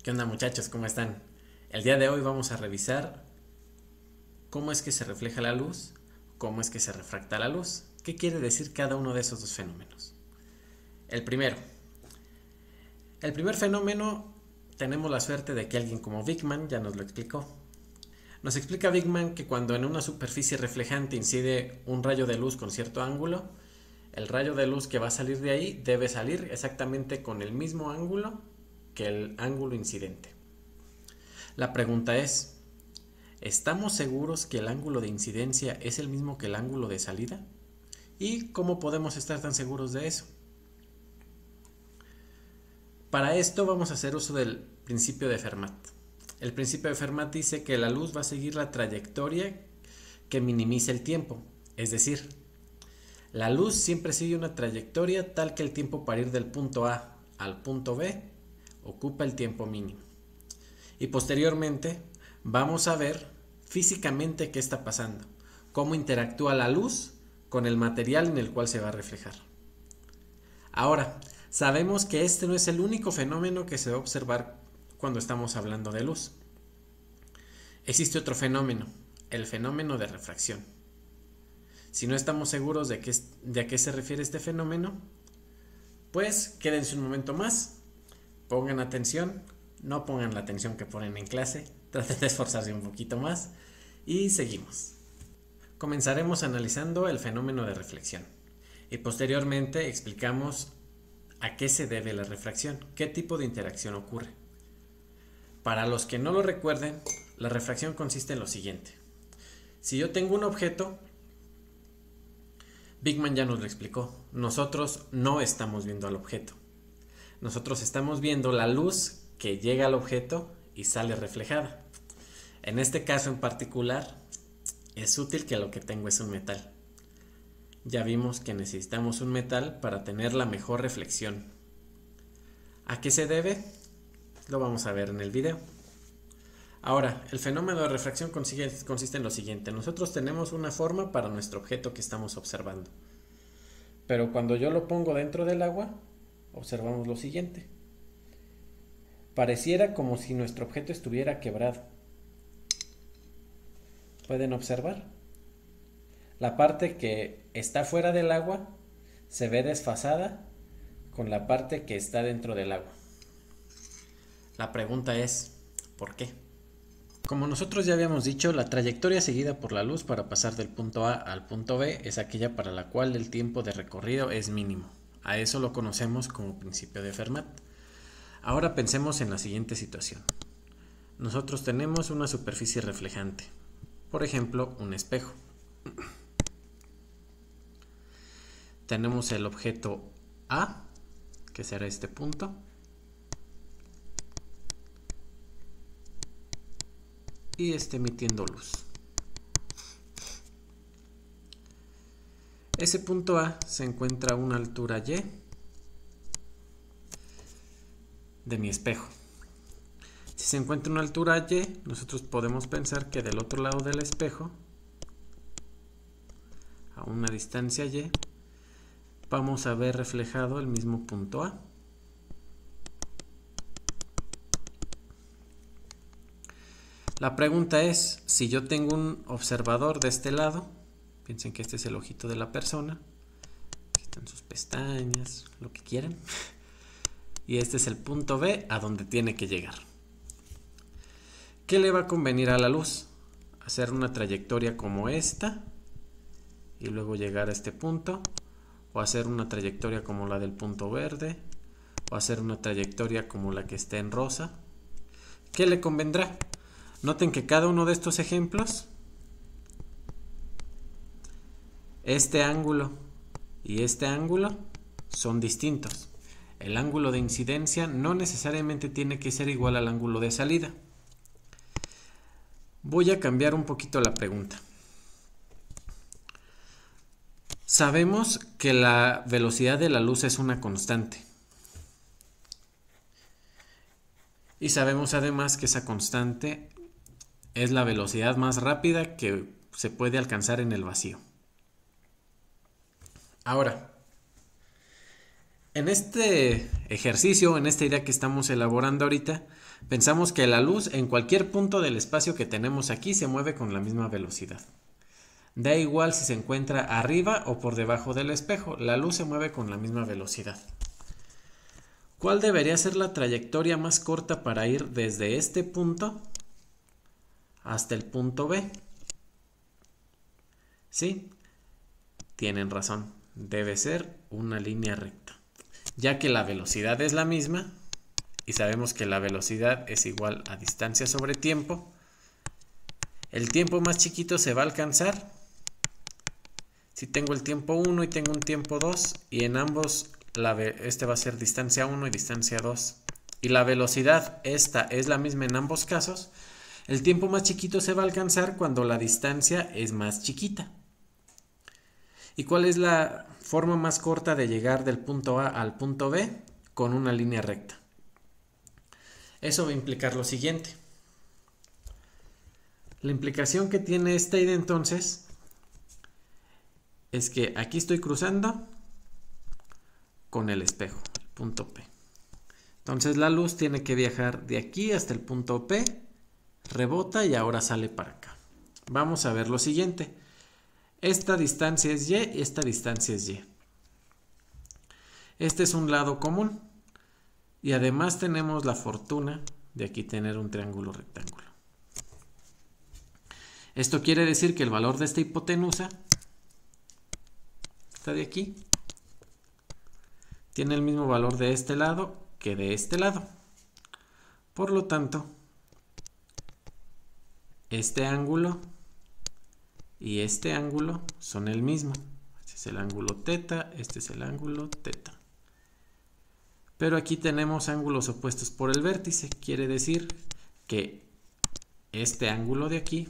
¿Qué onda muchachos? ¿Cómo están? El día de hoy vamos a revisar cómo es que se refleja la luz, cómo es que se refracta la luz, qué quiere decir cada uno de esos dos fenómenos. El primero. El primer fenómeno tenemos la suerte de que alguien como Wigman ya nos lo explicó. Nos explica Wigman que cuando en una superficie reflejante incide un rayo de luz con cierto ángulo, el rayo de luz que va a salir de ahí debe salir exactamente con el mismo ángulo que el ángulo incidente. La pregunta es, ¿estamos seguros que el ángulo de incidencia es el mismo que el ángulo de salida? ¿Y cómo podemos estar tan seguros de eso? Para esto vamos a hacer uso del principio de Fermat. El principio de Fermat dice que la luz va a seguir la trayectoria que minimice el tiempo, es decir, la luz siempre sigue una trayectoria tal que el tiempo para ir del punto A al punto B ocupa el tiempo mínimo. Y posteriormente vamos a ver físicamente qué está pasando, cómo interactúa la luz con el material en el cual se va a reflejar. Ahora, sabemos que este no es el único fenómeno que se va a observar cuando estamos hablando de luz. Existe otro fenómeno, el fenómeno de refracción. Si no estamos seguros de a qué se refiere este fenómeno, pues quédense un momento más, pongan atención, no pongan la atención que ponen en clase, traten de esforzarse un poquito más y seguimos. Comenzaremos analizando el fenómeno de reflexión y posteriormente explicamos a qué se debe la refracción, qué tipo de interacción ocurre. Para los que no lo recuerden, la refracción consiste en lo siguiente. Si yo tengo un objeto, Wigman ya nos lo explicó, nosotros no estamos viendo al objeto. Nosotros estamos viendo la luz que llega al objeto y sale reflejada. En este caso en particular, es útil que lo que tengo es un metal. Ya vimos que necesitamos un metal para tener la mejor reflexión. ¿A qué se debe? Lo vamos a ver en el video. Ahora, el fenómeno de refracción consiste en lo siguiente. Nosotros tenemos una forma para nuestro objeto que estamos observando. Pero cuando yo lo pongo dentro del agua, observamos lo siguiente. Pareciera como si nuestro objeto estuviera quebrado. ¿Pueden observar? La parte que está fuera del agua se ve desfasada con la parte que está dentro del agua. La pregunta es, ¿por qué? Como nosotros ya habíamos dicho, la trayectoria seguida por la luz para pasar del punto A al punto B es aquella para la cual el tiempo de recorrido es mínimo. A eso lo conocemos como principio de Fermat. Ahora pensemos en la siguiente situación. Nosotros tenemos una superficie reflejante, por ejemplo, un espejo. Tenemos el objeto A, que será este punto, y está emitiendo luz. Ese punto A se encuentra a una altura Y de mi espejo. Si se encuentra a una altura Y, nosotros podemos pensar que del otro lado del espejo, a una distancia Y, vamos a ver reflejado el mismo punto A. La pregunta es, si yo tengo un observador de este lado, piensen que este es el ojito de la persona, aquí están sus pestañas, lo que quieran, y este es el punto B a donde tiene que llegar. ¿Qué le va a convenir a la luz? Hacer una trayectoria como esta y luego llegar a este punto, o hacer una trayectoria como la del punto verde, o hacer una trayectoria como la que está en rosa. ¿Qué le convendrá? Noten que cada uno de estos ejemplos, este ángulo y este ángulo son distintos. El ángulo de incidencia no necesariamente tiene que ser igual al ángulo de salida. Voy a cambiar un poquito la pregunta. Sabemos que la velocidad de la luz es una constante. Y sabemos además que esa constante es la velocidad más rápida que se puede alcanzar en el vacío. Ahora, En este ejercicio, en esta idea que estamos elaborando ahorita, pensamos que la luz en cualquier punto del espacio que tenemos aquí se mueve con la misma velocidad. Da igual si se encuentra arriba o por debajo del espejo, la luz se mueve con la misma velocidad. ¿Cuál debería ser la trayectoria más corta para ir desde este punto hasta el punto B? Sí, tienen razón, debe ser una línea recta, ya que la velocidad es la misma y sabemos que la velocidad es igual a distancia sobre tiempo. El tiempo más chiquito se va a alcanzar si tengo el tiempo 1 y tengo un tiempo 2, y en ambos este va a ser distancia 1 y distancia 2, y la velocidad esta es la misma en ambos casos. El tiempo más chiquito se va a alcanzar cuando la distancia es más chiquita. ¿Y cuál es la forma más corta de llegar del punto A al punto B? Con una línea recta. Eso va a implicar lo siguiente. La implicación que tiene esta idea entonces es que aquí estoy cruzando con el espejo, el punto P. Entonces la luz tiene que viajar de aquí hasta el punto P, rebota y ahora sale para acá. Vamos a ver lo siguiente. Esta distancia es Y y esta distancia es Y. Este es un lado común y además tenemos la fortuna de aquí tener un triángulo rectángulo. Esto quiere decir que el valor de esta hipotenusa, esta de aquí, tiene el mismo valor de este lado que de este lado. Por lo tanto, este ángulo y este ángulo son el mismo. Este es el ángulo teta, este es el ángulo teta. Pero aquí tenemos ángulos opuestos por el vértice. Quiere decir que este ángulo de aquí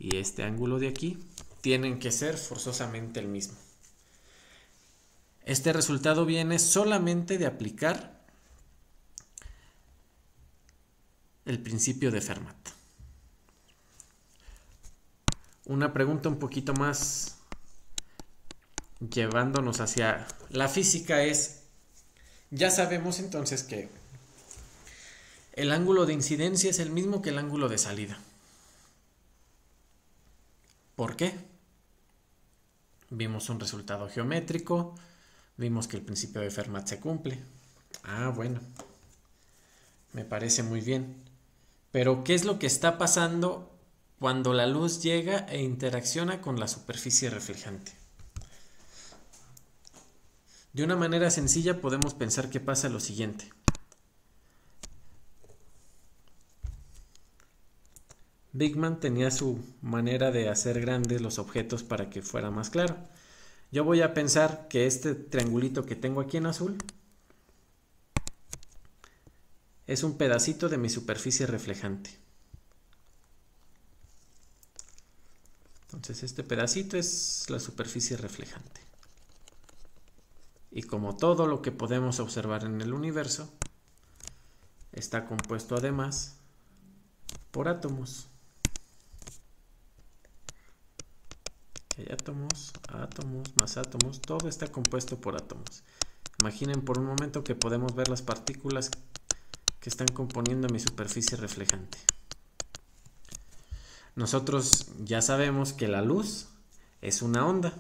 y este ángulo de aquí tienen que ser forzosamente el mismo. Este resultado viene solamente de aplicar el principio de Fermat. Una pregunta un poquito más llevándonos hacia la física es, ya sabemos entonces que el ángulo de incidencia es el mismo que el ángulo de salida. ¿Por qué? Vimos un resultado geométrico, vimos que el principio de Fermat se cumple. Ah, bueno, me parece muy bien. Pero ¿qué es lo que está pasando cuando la luz llega e interacciona con la superficie reflejante? De una manera sencilla podemos pensar que pasa lo siguiente. Bigman tenía su manera de hacer grandes los objetos para que fuera más claro. Yo voy a pensar que este triangulito que tengo aquí en azul es un pedacito de mi superficie reflejante. Entonces este pedacito es la superficie reflejante. Y como todo lo que podemos observar en el universo, está compuesto además por átomos. Hay átomos, átomos, más átomos, todo está compuesto por átomos. Imaginen por un momento que podemos ver las partículas que están componiendo mi superficie reflejante. Nosotros ya sabemos que la luz es una onda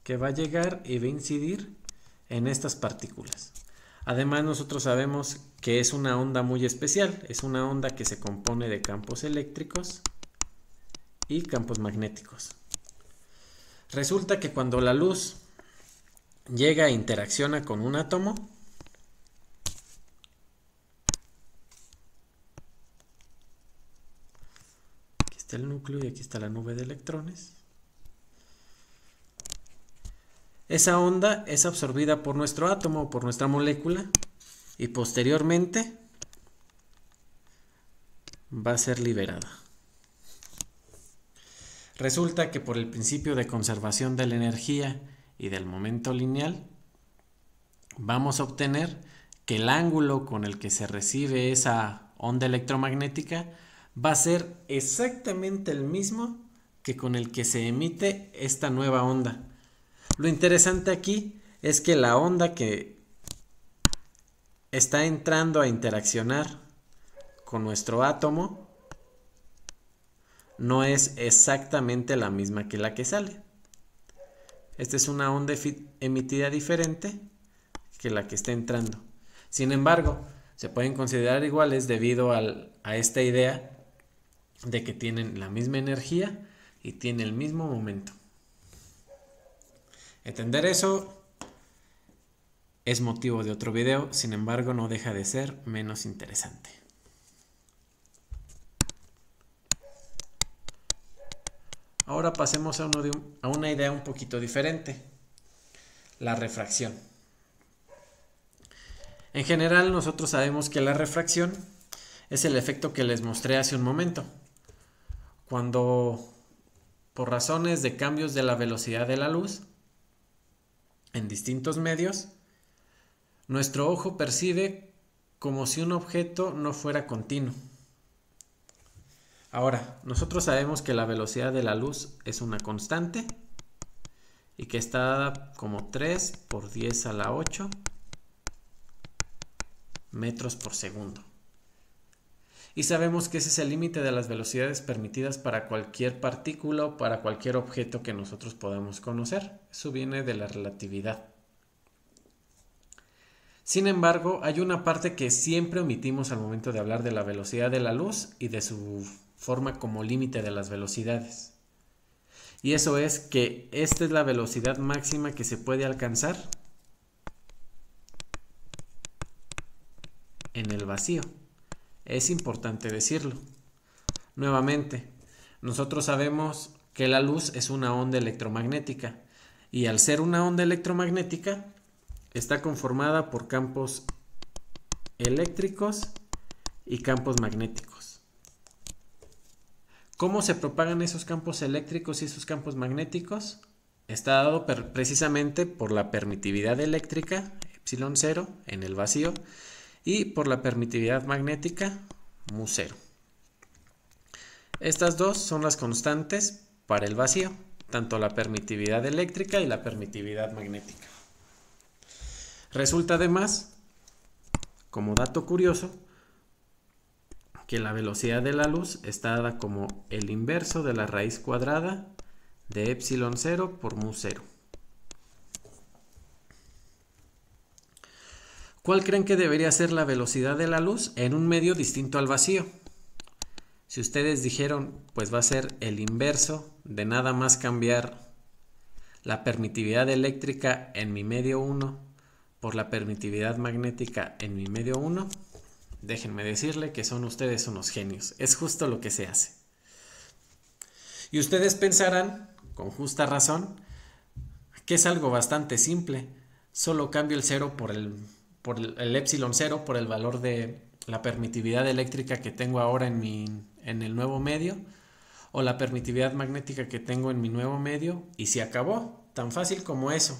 que va a llegar y va a incidir en estas partículas. Además, nosotros sabemos que es una onda muy especial, es una onda que se compone de campos eléctricos y campos magnéticos. Resulta que cuando la luz llega e interacciona con un átomo, aquí está el núcleo y aquí está la nube de electrones, esa onda es absorbida por nuestro átomo o por nuestra molécula y posteriormente va a ser liberada. Resulta que por el principio de conservación de la energía y del momento lineal, vamos a obtener que el ángulo con el que se recibe esa onda electromagnética va a ser exactamente el mismo que con el que se emite esta nueva onda. Lo interesante aquí es que la onda que está entrando a interaccionar con nuestro átomo no es exactamente la misma que la que sale. Esta es una onda emitida diferente que la que está entrando. Sin embargo, se pueden considerar iguales debido a esta idea de que tienen la misma energía y tienen el mismo momento. Entender eso es motivo de otro video, sin embargo no deja de ser menos interesante. Ahora pasemos a una idea un poquito diferente, la refracción. En general nosotros sabemos que la refracción es el efecto que les mostré hace un momento. Cuando por razones de cambios de la velocidad de la luz en distintos medios, nuestro ojo percibe como si un objeto no fuera continuo. Ahora, nosotros sabemos que la velocidad de la luz es una constante y que está dada como 3 por 10 a la 8 metros por segundo. Y sabemos que ese es el límite de las velocidades permitidas para cualquier partícula o para cualquier objeto que nosotros podamos conocer. Eso viene de la relatividad. Sin embargo, hay una parte que siempre omitimos al momento de hablar de la velocidad de la luz y de su forma como límite de las velocidades. Y eso es que esta es la velocidad máxima que se puede alcanzar en el vacío. Es importante decirlo. Nuevamente, nosotros sabemos que la luz es una onda electromagnética y al ser una onda electromagnética está conformada por campos eléctricos y campos magnéticos. ¿Cómo se propagan esos campos eléctricos y esos campos magnéticos? Está dado precisamente por la permitividad eléctrica, ε0, en el vacío, y por la permitividad magnética, μ0. Estas dos son las constantes para el vacío, tanto la permitividad eléctrica y la permitividad magnética. Resulta además, como dato curioso, que la velocidad de la luz está dada como el inverso de la raíz cuadrada de ε0 por μ0. ¿Cuál creen que debería ser la velocidad de la luz en un medio distinto al vacío? Si ustedes dijeron, pues va a ser el inverso de nada más cambiar la permitividad eléctrica en mi medio 1 por la permitividad magnética en mi medio 1, déjenme decirle que son ustedes unos genios. Es justo lo que se hace. Y ustedes pensarán, con justa razón, que es algo bastante simple. Solo cambio el 0 por el ε0 por el valor de la permitividad eléctrica que tengo ahora en el nuevo medio, o la permitividad magnética que tengo en mi nuevo medio, y se acabó. Tan fácil como eso.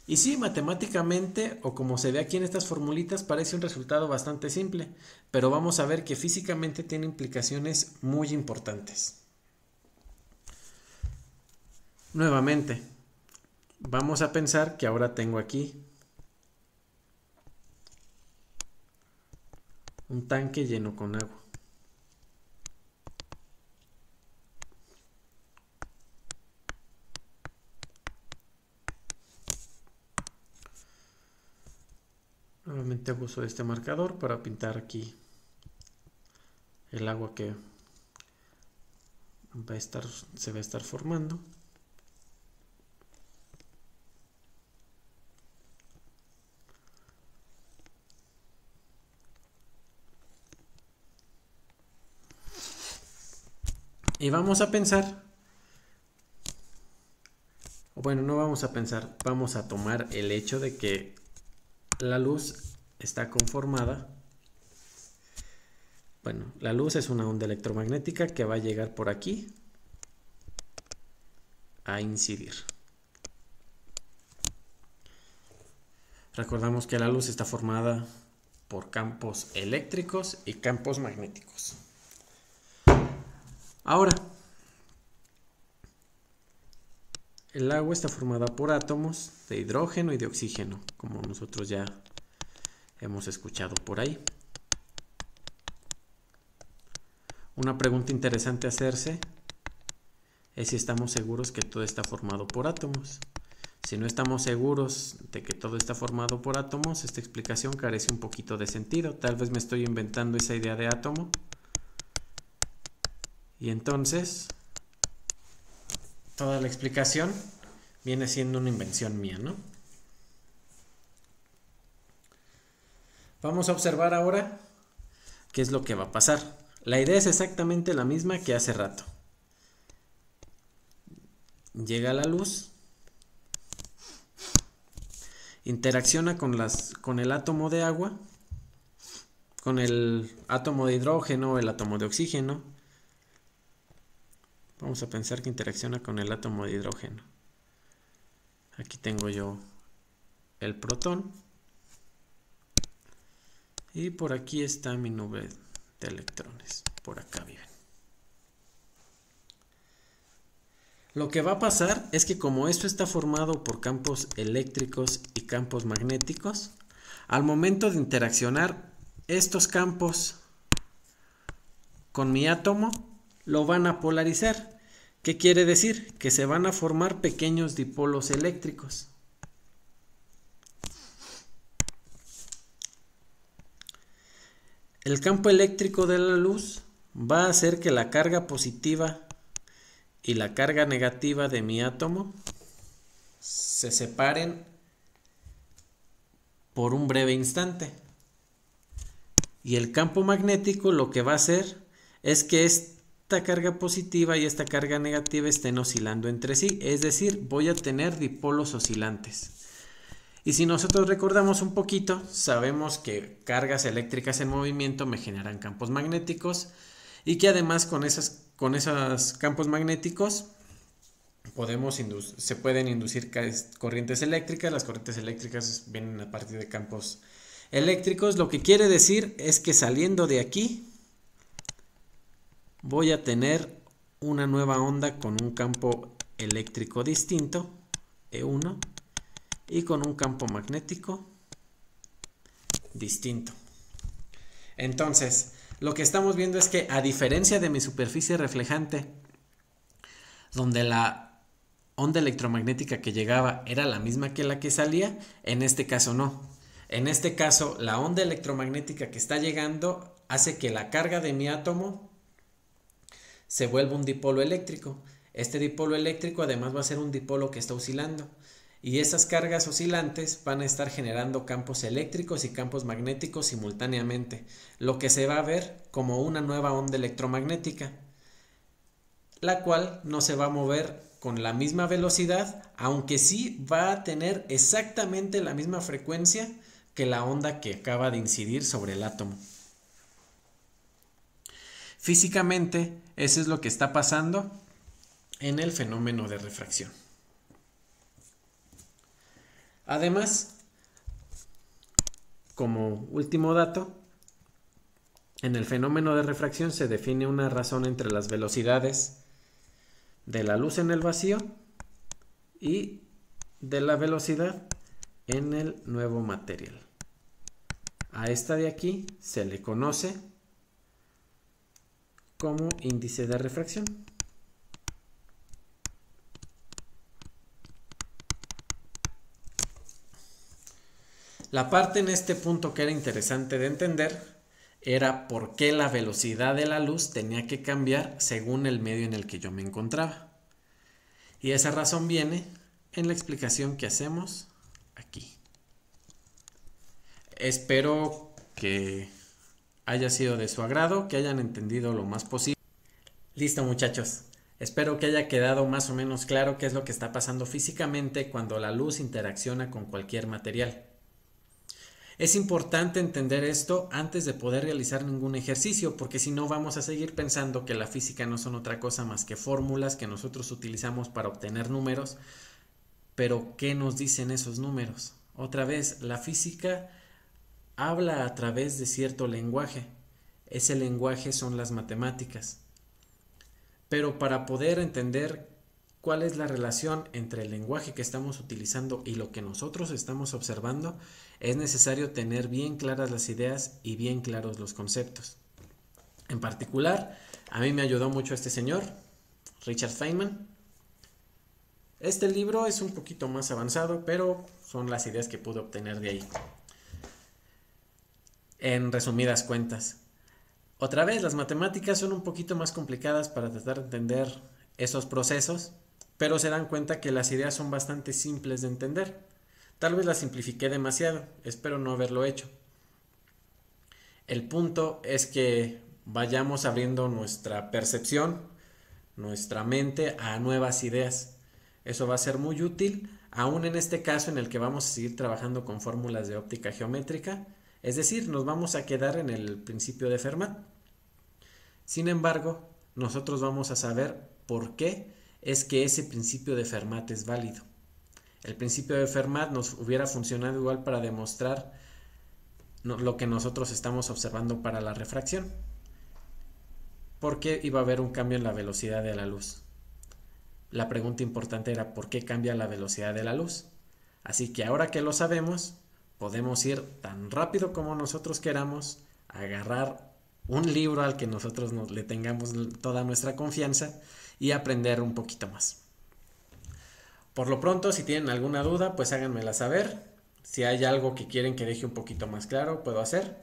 Y sí, matemáticamente, o como se ve aquí en estas formulitas, parece un resultado bastante simple, pero vamos a ver que físicamente tiene implicaciones muy importantes. Nuevamente, vamos a pensar que ahora tengo aquí un tanque lleno con agua. Nuevamente uso este marcador para pintar aquí el agua que se va a estar formando. Y vamos a pensar, o bueno, no vamos a pensar, vamos a tomar el hecho de que la luz está conformada. Bueno, la luz es una onda electromagnética que va a llegar por aquí a incidir. Recordamos que la luz está formada por campos eléctricos y campos magnéticos. Ahora, El agua está formada por átomos de hidrógeno y de oxígeno, como nosotros ya hemos escuchado por ahí. Una pregunta interesante a hacerse es si estamos seguros que todo está formado por átomos. Si no estamos seguros de que todo está formado por átomos, esta explicación carece un poquito de sentido. Tal vez me estoy inventando esa idea de átomo. Y entonces, toda la explicación viene siendo una invención mía, ¿no? Vamos a observar ahora qué es lo que va a pasar. La idea es exactamente la misma que hace rato. Llega la luz, interacciona con el átomo de agua, con el átomo de hidrógeno, el átomo de oxígeno. Vamos a pensar que interacciona con el átomo de hidrógeno. Aquí tengo yo el protón. Y por aquí está mi nube de electrones. Por acá viven. Lo que va a pasar es que como esto está formado por campos eléctricos y campos magnéticos, al momento de interaccionar estos campos con mi átomo, lo van a polarizar. ¿Qué quiere decir? Que se van a formar pequeños dipolos eléctricos. El campo eléctrico de la luz va a hacer que la carga positiva y la carga negativa de mi átomo se separen por un breve instante. Y el campo magnético lo que va a hacer es que esta carga positiva y esta carga negativa estén oscilando entre sí, es decir, voy a tener dipolos oscilantes. Y si nosotros recordamos un poquito, sabemos que cargas eléctricas en movimiento me generan campos magnéticos y que además con esos campos magnéticos se pueden inducir corrientes eléctricas. Las corrientes eléctricas vienen a partir de campos eléctricos. Lo que quiere decir es que saliendo de aquí voy a tener una nueva onda con un campo eléctrico distinto, E1, y con un campo magnético distinto. Entonces, lo que estamos viendo es que a diferencia de mi superficie reflejante, donde la onda electromagnética que llegaba era la misma que la que salía, en este caso no. En este caso, la onda electromagnética que está llegando hace que la carga de mi átomo se vuelva un dipolo eléctrico. Este dipolo eléctrico además va a ser un dipolo que está oscilando. Y esas cargas oscilantes van a estar generando campos eléctricos y campos magnéticos simultáneamente, lo que se va a ver como una nueva onda electromagnética, la cual no se va a mover con la misma velocidad, aunque sí va a tener exactamente la misma frecuencia que la onda que acaba de incidir sobre el átomo. Físicamente, eso es lo que está pasando en el fenómeno de refracción. Además, como último dato, en el fenómeno de refracción se define una razón entre las velocidades de la luz en el vacío y de la velocidad en el nuevo material. A esta de aquí se le conoce como índice de refracción. La parte en este punto que era interesante de entender era por qué la velocidad de la luz tenía que cambiar según el medio en el que yo me encontraba. Y esa razón viene en la explicación que hacemos aquí. Espero que haya sido de su agrado, que hayan entendido lo más posible. Listo, muchachos. Espero que haya quedado más o menos claro qué es lo que está pasando físicamente cuando la luz interacciona con cualquier material. Es importante entender esto antes de poder realizar ningún ejercicio, porque si no vamos a seguir pensando que la física no son otra cosa más que fórmulas que nosotros utilizamos para obtener números. Pero, ¿qué nos dicen esos números? Otra vez, la física habla a través de cierto lenguaje. Ese lenguaje son las matemáticas. Pero para poder entender cuál es la relación entre el lenguaje que estamos utilizando y lo que nosotros estamos observando, es necesario tener bien claras las ideas y bien claros los conceptos. En particular, a mí me ayudó mucho este señor, Richard Feynman. Este libro es un poquito más avanzado, pero son las ideas que pude obtener de ahí. En resumidas cuentas, otra vez, las matemáticas son un poquito más complicadas para tratar de entender esos procesos, pero se dan cuenta que las ideas son bastante simples de entender. Tal vez las simplifiqué demasiado, espero no haberlo hecho. El punto es que vayamos abriendo nuestra percepción, nuestra mente a nuevas ideas. Eso va a ser muy útil, aún en este caso en el que vamos a seguir trabajando con fórmulas de óptica geométrica, es decir, nos vamos a quedar en el principio de Fermat. Sin embargo, nosotros vamos a saber por qué es que ese principio de Fermat es válido. El principio de Fermat nos hubiera funcionado igual para demostrar lo que nosotros estamos observando para la refracción, porque iba a haber un cambio en la velocidad de la luz. La pregunta importante era ¿por qué cambia la velocidad de la luz? Así que ahora que lo sabemos, podemos ir tan rápido como nosotros queramos, agarrar un libro al que nosotros le tengamos toda nuestra confianza y aprender un poquito más. Por lo pronto, si tienen alguna duda, pues háganmela saber. Si hay algo que quieren que deje un poquito más claro, puedo hacer.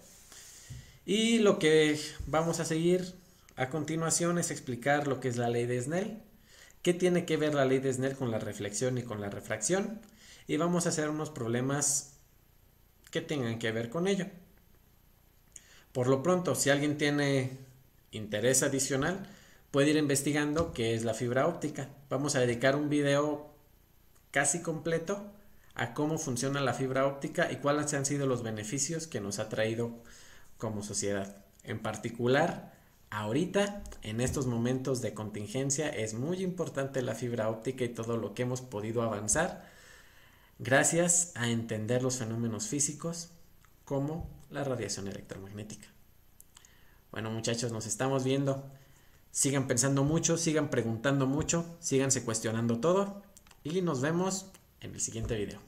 Y lo que vamos a seguir a continuación es explicar lo que es la ley de Snell. ¿Qué tiene que ver la ley de Snell con la reflexión y con la refracción? Y vamos a hacer unos problemas que tengan que ver con ello. Por lo pronto, si alguien tiene interés adicional, puede ir investigando qué es la fibra óptica. Vamos a dedicar un video casi completo a cómo funciona la fibra óptica y cuáles han sido los beneficios que nos ha traído como sociedad. En particular, ahorita, en estos momentos de contingencia, es muy importante la fibra óptica y todo lo que hemos podido avanzar gracias a entender los fenómenos físicos como la radiación electromagnética. Bueno, muchachos, nos estamos viendo. Sigan pensando mucho, sigan preguntando mucho, síganse cuestionando todo y nos vemos en el siguiente video.